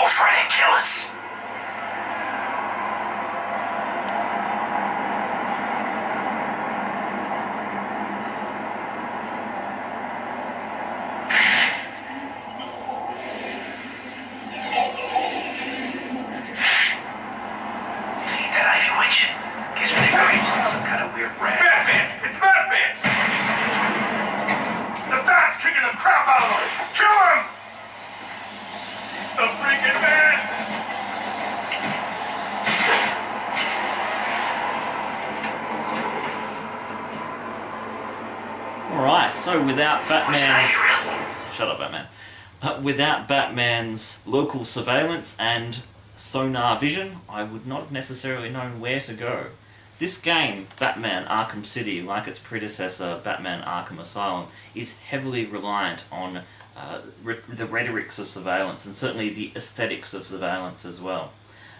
all trying to kill us. Alright, so without Batman's... Shut up, Batman. Without Batman's local surveillance and sonar vision, I would not have necessarily known where to go. This game, Batman Arkham City, like its predecessor, Batman Arkham Asylum, is heavily reliant on the rhetorics of surveillance and certainly the aesthetics of surveillance as well.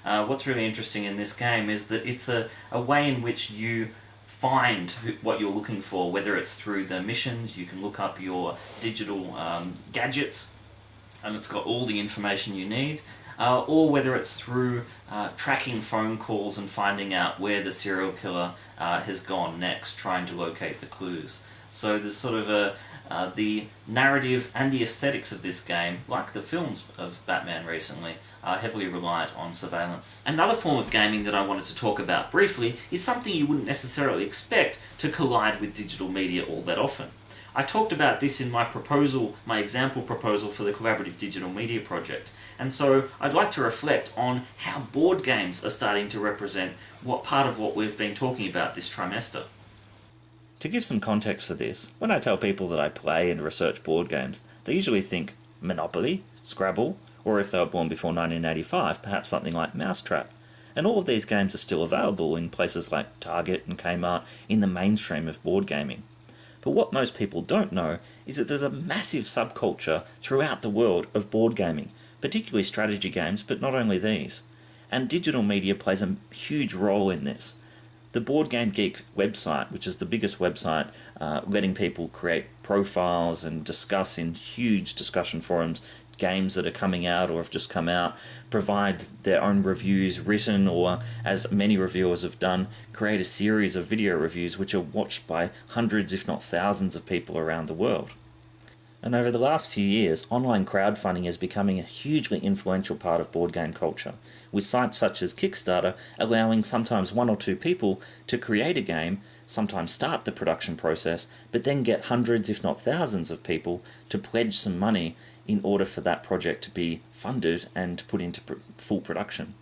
What's really interesting in this game is that it's a way in which you find what you're looking for, whether it's through the missions. You can look up your digital gadgets and it's got all the information you need, or whether it's through tracking phone calls and finding out where the serial killer has gone next, trying to locate the clues. So there's sort of the narrative and the aesthetics of this game, like the films of Batman recently, are heavily reliant on surveillance. Another form of gaming that I wanted to talk about briefly is something you wouldn't necessarily expect to collide with digital media all that often. I talked about this in my example proposal for the Collaborative Digital Media Project, and so I'd like to reflect on how board games are starting to represent part of what we've been talking about this trimester. To give some context for this, when I tell people that I play and research board games, they usually think Monopoly, Scrabble, or if they were born before 1985, perhaps something like Mousetrap. And all of these games are still available in places like Target and Kmart in the mainstream of board gaming. But what most people don't know is that there's a massive subculture throughout the world of board gaming, particularly strategy games, but not only these. And digital media plays a huge role in this. The Board Game Geek website, which is the biggest website letting people create profiles and discuss in huge discussion forums games that are coming out or have just come out, provide their own reviews written, or as many reviewers have done, create a series of video reviews which are watched by hundreds if not thousands of people around the world. And over the last few years, online crowdfunding is becoming a hugely influential part of board game culture, with sites such as Kickstarter allowing sometimes one or two people to create a game, sometimes start the production process, but then get hundreds if not thousands of people to pledge some money in order for that project to be funded and put into full production.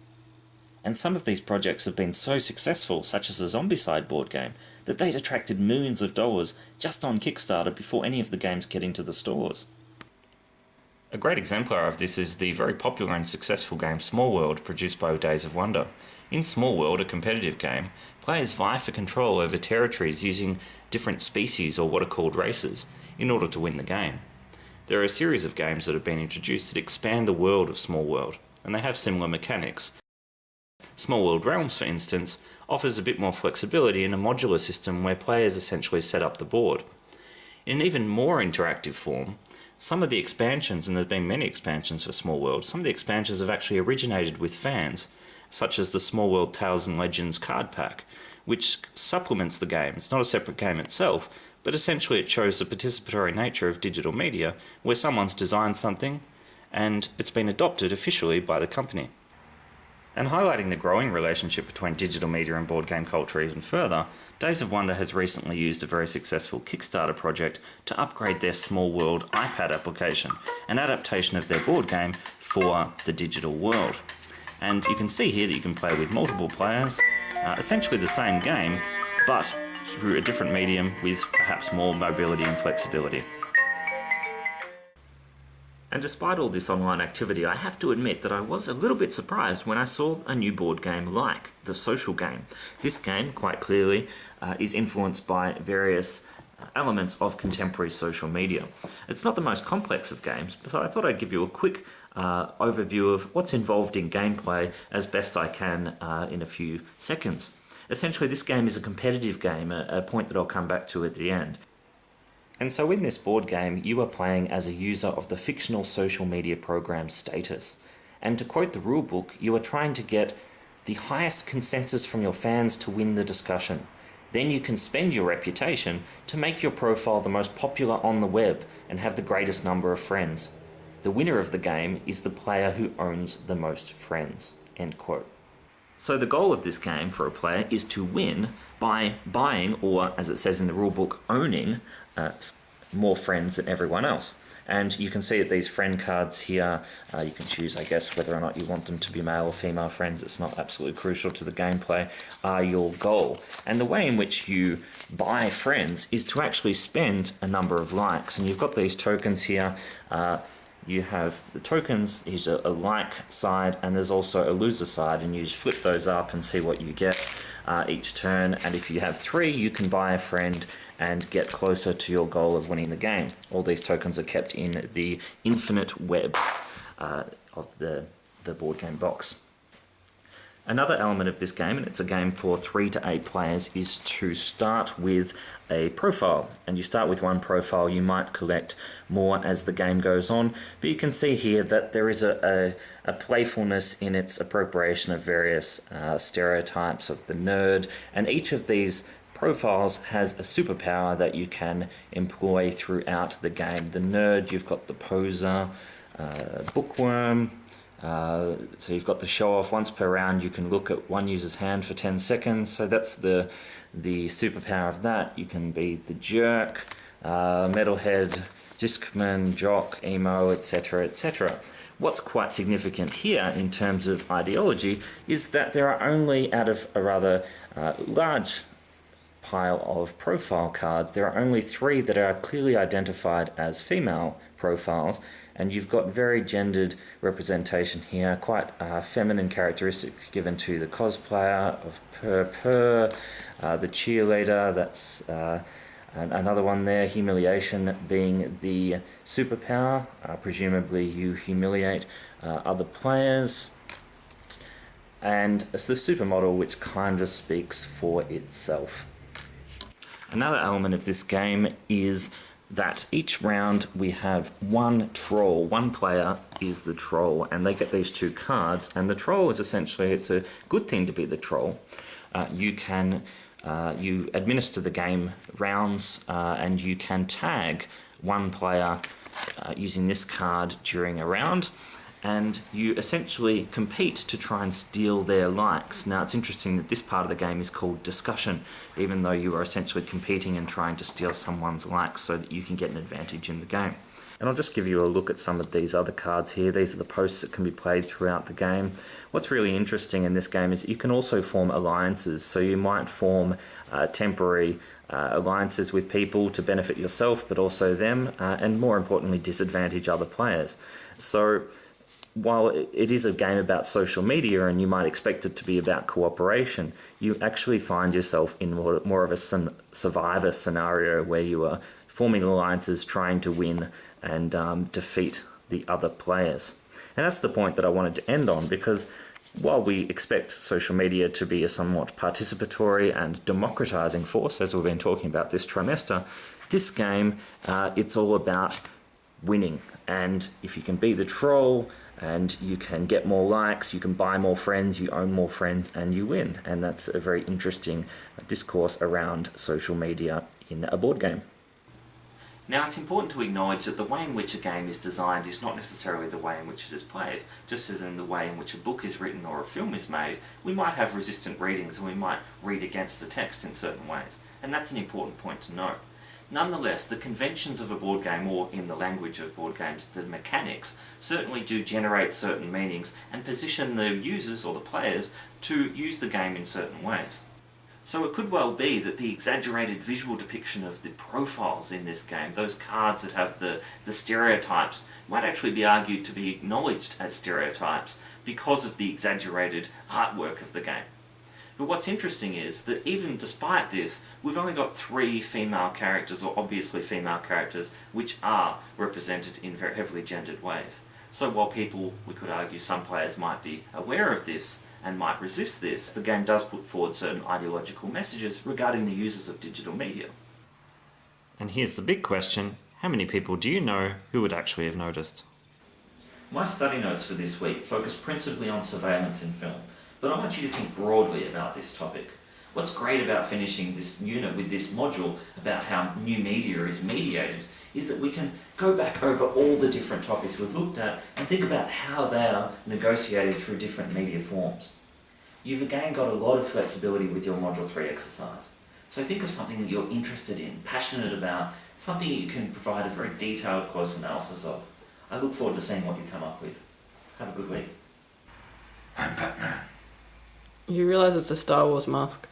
And some of these projects have been so successful, such as the Zombicide board game, that they'd attracted millions of dollars just on Kickstarter before any of the games get into the stores. A great exemplar of this is the very popular and successful game Small World, produced by Days of Wonder. In Small World, a competitive game, players vie for control over territories using different species or what are called races in order to win the game. There are a series of games that have been introduced that expand the world of Small World, and they have similar mechanics. Small World Realms, for instance, offers a bit more flexibility in a modular system where players essentially set up the board. In an even more interactive form, some of the expansions, and there have been many expansions for Small World, some of the expansions have actually originated with fans, such as the Small World Tales and Legends card pack, which supplements the game. It's not a separate game itself, but essentially it shows the participatory nature of digital media, where someone's designed something and it's been adopted officially by the company. And highlighting the growing relationship between digital media and board game culture even further, Days of Wonder has recently used a very successful Kickstarter project to upgrade their Small World iPad application, an adaptation of their board game for the digital world. And you can see here that you can play with multiple players, essentially the same game, but through a different medium with perhaps more mobility and flexibility. And despite all this online activity, I have to admit that I was a little bit surprised when I saw a new board game like The Social Game. This game, quite clearly, is influenced by various elements of contemporary social media. It's not the most complex of games, so I thought I'd give you a quick overview of what's involved in gameplay as best I can in a few seconds. Essentially, this game is a competitive game, a point that I'll come back to at the end. And so in this board game, you are playing as a user of the fictional social media program Status. And to quote the rulebook, you are trying to get the highest consensus from your fans to win the discussion. Then you can spend your reputation to make your profile the most popular on the web and have the greatest number of friends. The winner of the game is the player who owns the most friends." End quote. So the goal of this game for a player is to win by buying, or as it says in the rulebook, owning more friends than everyone else. And you can see that these friend cards here, you can choose, I guess, whether or not you want them to be male or female friends. It's not absolutely crucial to the gameplay, are your goal. And the way in which you buy friends is to actually spend a number of likes. And you've got these tokens here. You have the tokens, here's a like side, and there's also a loser side, and you just flip those up and see what you get each turn. And if you have 3, you can buy a friend and get closer to your goal of winning the game. All these tokens are kept in the infinite web of the board game box. Another element of this game, and it's a game for 3 to 8 players, is to start with a profile. And you start with one profile. You might collect more as the game goes on, but you can see here that there is a playfulness in its appropriation of various stereotypes of the nerd, and each of these profiles has a superpower that you can employ throughout the game. The nerd, you've got the poser, bookworm. So you've got the show off. Once per round you can look at one user's hand for 10 seconds, so that's the superpower of that. You can be the jerk, metalhead, discman, jock, emo, etc, etc. What's quite significant here in terms of ideology is that there are only, out of a rather large pile of profile cards, there are only 3 that are clearly identified as female profiles, and you've got very gendered representation here, quite feminine characteristics given to the cosplayer of the cheerleader, that's another one there, humiliation being the superpower, presumably you humiliate other players, and it's the supermodel, which kind of speaks for itself. Another element of this game is that each round we have one troll. One player is the troll, and they get these 2 cards, and the troll is essentially, it's a good thing to be the troll. You administer the game rounds, and you can tag one player using this card during a round, and you essentially compete to try and steal their likes. Now, it's interesting that this part of the game is called discussion, even though you are essentially competing and trying to steal someone's likes so that you can get an advantage in the game. And I'll just give you a look at some of these other cards here. These are the posts that can be played throughout the game. What's really interesting in this game is you can also form alliances. So you might form temporary alliances with people to benefit yourself, but also them, and more importantly, disadvantage other players. So while it is a game about social media and you might expect it to be about cooperation, you actually find yourself in more of a survivor scenario where you are forming alliances, trying to win and defeat the other players. And that's the point that I wanted to end on, because while we expect social media to be a somewhat participatory and democratizing force, as we've been talking about this trimester, this game, it's all about winning. And if you can be the troll, and you can get more likes, you can buy more friends, you own more friends, and you win. And that's a very interesting discourse around social media in a board game. Now, it's important to acknowledge that the way in which a game is designed is not necessarily the way in which it is played. Just as in the way in which a book is written or a film is made, we might have resistant readings and we might read against the text in certain ways. And that's an important point to note. Nonetheless, the conventions of a board game, or in the language of board games, the mechanics, certainly do generate certain meanings and position the users or the players to use the game in certain ways. So it could well be that the exaggerated visual depiction of the profiles in this game, those cards that have the stereotypes, might actually be argued to be acknowledged as stereotypes because of the exaggerated artwork of the game. But what's interesting is that even despite this, we've only got 3 female characters, or obviously female characters, which are represented in very heavily gendered ways. So while people, we could argue some players might be aware of this and might resist this, the game does put forward certain ideological messages regarding the users of digital media. And here's the big question: how many people do you know who would actually have noticed? My study notes for this week focus principally on surveillance in film, but I want you to think broadly about this topic. What's great about finishing this unit with this module about how new media is mediated is that we can go back over all the different topics we've looked at and think about how they are negotiated through different media forms. You've again got a lot of flexibility with your Module 3 exercise. So think of something that you're interested in, passionate about, something you can provide a very detailed, close analysis of. I look forward to seeing what you come up with. Have a good week. I'm Batman. You realise it's a Star Wars mask.